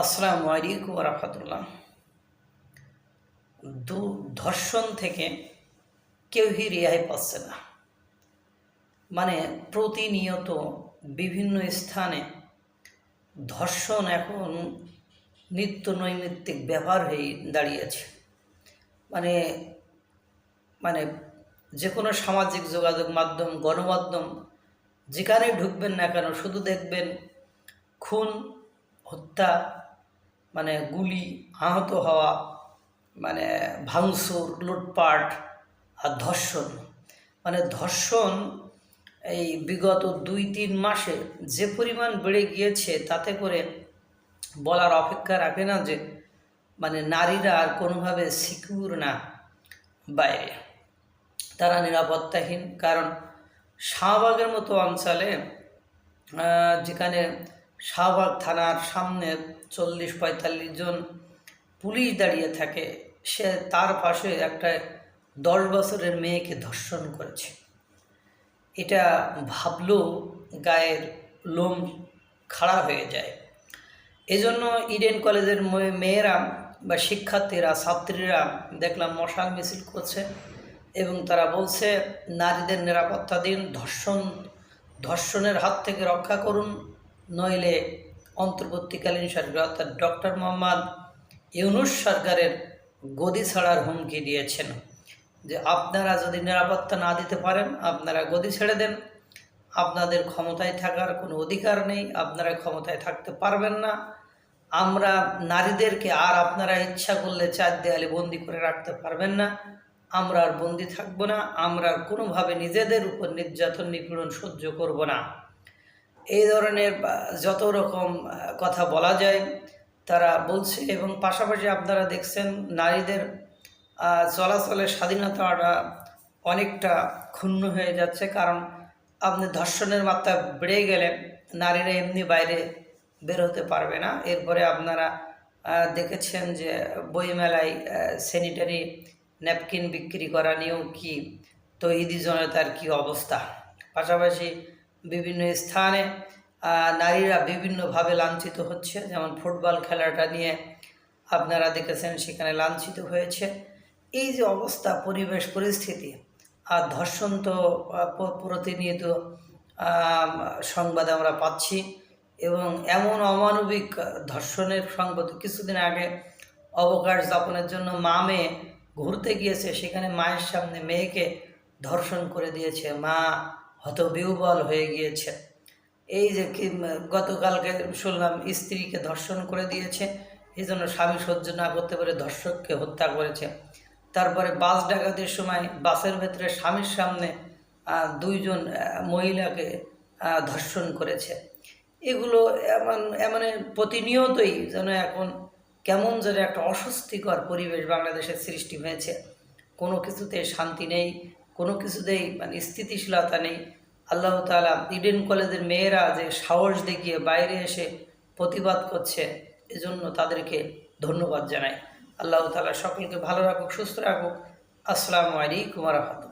আসসালামু আলাইকুম ওয়া রাহমাতুল্লাহ। ধর্ষণ থেকে কেউই রেহাই পাচ্ছে না। মানে প্রতিনিয়ত বিভিন্ন স্থানে ধর্ষণ এখন নিত্য নৈমিত্তিক ব্যাপার হয়ে দাঁড়িয়েছে। মানে মানে যে কোনো সামাজিক যোগাযোগ মাধ্যম, গণমাধ্যম যেখানে ঢুকবেন না কেন শুধু দেখবেন খুন, হত্যা, গুলি, আহত হওয়া, ভাঙচুর, লুটপাট আর ধর্ষণ। ধর্ষণ এই বিগত ২-৩ মাসে যে পরিমাণ বেড়ে গিয়েছে তাতে করে বলার অপেক্ষা রাখে না যে নারীরা আর কোনোভাবে সিকিউর না বাইরে, তারা নিরাপত্তাহীন। কারণ শাহবাগের মতো অঞ্চলে যেখানে শাহবাগ থানার সামনে ৪০-৪৫ জন পুলিশ দাঁড়িয়ে থাকে, সে তার পাশে একটা ১০ বছরের মেয়েকে ধর্ষণ করেছে। এটা ভাবলেও গায়ের লোম খাড়া হয়ে যায়। এজন্য ইডেন কলেজের মেয়েরা বা শিক্ষার্থীরা, ছাত্রীরা দেখলাম মশাল মিছিল করছে এবং তারা বলছে নারীদের নিরাপত্তা দিন, ধর্ষণের হাত থেকে রক্ষা করুন, নইলে অন্তর্বর্তীকালীন সরকার অর্থাৎ ডক্টর মোহাম্মদ ইউনূস সরকারের গদি ছাড়ার হুমকি দিয়েছেন যে আপনারা যদি নিরাপত্তা না দিতে পারেন আপনারা গদি ছেড়ে দেন, আপনাদের ক্ষমতায় থাকার কোনো অধিকার নেই, আপনারা ক্ষমতায় থাকতে পারবেন না, আমরা নারীদেরকে আর আপনারা ইচ্ছা করলে ৪ দেয়ালে বন্দি করে রাখতে পারবেন না, আমরা আর বন্দি থাকবো না, আমরা কোনোভাবে নিজেদের উপর নির্যাতন নিপীড়ন সহ্য করব না। এই ধরনের যত রকম কথা বলা যায় তারা বলছে। এবং পাশাপাশি আপনারা দেখছেন নারীদের চলাচলের স্বাধীনতাটা অনেকটা ক্ষুণ্ণ হয়ে যাচ্ছে। কারণ আপনি ধর্ষণের মাত্রা বেড়ে গেলে নারীরা এমনি বাইরে বের হতে পারবে না। এরপরে আপনারা দেখেছেন যে বইমেলায় স্যানিটারি ন্যাপকিন বিক্রি করা নিয়েও কি তৌহিদি জনতার কী অবস্থা। পাশাপাশি বিভিন্ন স্থানে নারীরা বিভিন্নভাবে লাঞ্ছিত হচ্ছে, যেমন ফুটবল খেলাটা নিয়ে আপনারা দেখেছেন সেখানে লাঞ্ছিত হয়েছে। এই যে অবস্থা, পরিবেশ পরিস্থিতি আর ধর্ষণ তো প্রতিনিয়ত সংবাদ আমরা পাচ্ছি এবং এমন অমানবিক ধর্ষণের সংবাদ। কিছুদিন আগে অবকাশ যাপনের জন্য মা মেয়ে ঘুরতে গিয়েছে, সেখানে মায়ের সামনে মেয়েকে ধর্ষণ করে দিয়েছে, মা হতবিহ্বল হয়ে গিয়েছে। এই যে গতকালকে শুনলাম স্ত্রীকে ধর্ষণ করে দিয়েছে, এই জন্য স্বামী সহ্য না করতে পারে ধর্ষককে হত্যা করেছে। তারপরে বাস ডাকাতির সময় বাসের ভেতরে স্বামীর সামনে ২ জন মহিলাকে ধর্ষণ করেছে। এগুলো এমন প্রতিনিয়তই যেন এখন কেমন যেন একটা অস্বস্তিকর পরিবেশ বাংলাদেশের সৃষ্টি হয়েছে। কোনো কিছুতে শান্তি নেই, কোনো কিছুতেই স্থিতিশীলতা নেই। আল্লাহ তাআলা ইডেন কলেজের মেয়েরা যে সাহস দেখিয়ে বাইরে এসে প্রতিবাদ করছে, এজন্য তাদেরকে ধন্যবাদ জানাই। আল্লাহ তাআলা সকলকে ভালো রাখুক, সুস্থ রাখুক। আসসালামু আলাইকুম ওয়া রাহমাতুল্লাহ।